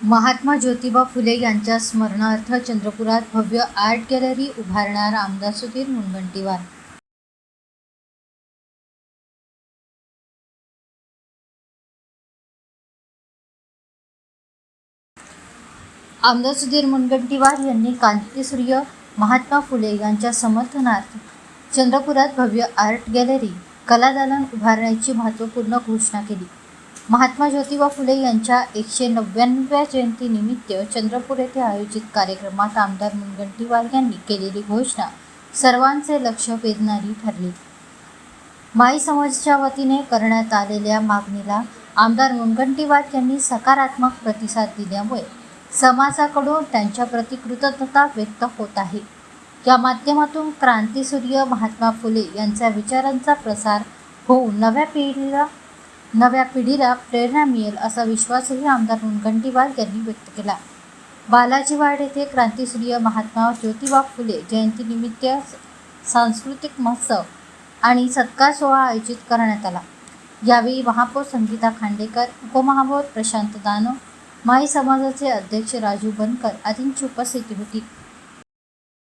महात्मा ज्योतिबा फुले यांच्या स्मरणार्थ चंद्रपुरात भव्य आर्ट गॅलरी उभारणार आमदार सुधीर मुनगंटीवार। आमदार सुधीर मुनगंटीवार यांनी क्रांतीसूर्य महात्मा फुले यांच्या समर्थनार्थ चंद्रपुरात भव्य आर्ट गॅलरी कलादालन उभारण्याची महत्त्वपूर्ण घोषणा केली। महात्मा ज्योतिबा फुले यांच्या 199व्या जयंतीनिमित्त चंद्रपूर येथे आयोजित कार्यक्रमात आमदार मुनगंटीवार यांनी केलेली घोषणा सर्वांचे लक्ष वेधणारी ठरली। माई समाजाच्या वतीने करण्यात आलेल्या मागणीला आमदार मुनगंटीवार यांनी सकारात्मक प्रतिसाद दिल्यामुळे समाजाकडून त्यांच्याप्रती कृतज्ञता व्यक्त होत आहे। या माध्यमातून क्रांतीसूर्य महात्मा फुले यांच्या विचारांचा प्रसार होऊन नव्या पिढीला प्रेरणा मिळेल असा विश्वासही आमदार मुनगंटीवार यांनी व्यक्त केला। बालाजीवाड येथे क्रांतीसूर्य महात्मा ज्योतिबा फुले जयंतीनिमित्त सांस्कृतिक महोत्सव आणि सत्कार सोहळा आयोजित करण्यात आला। यावेळी महापौर संगीता खांडेकर, उपमहापौर प्रशांत दानव, माई समाजाचे अध्यक्ष राजू बनकर आदींची उपस्थिती होती।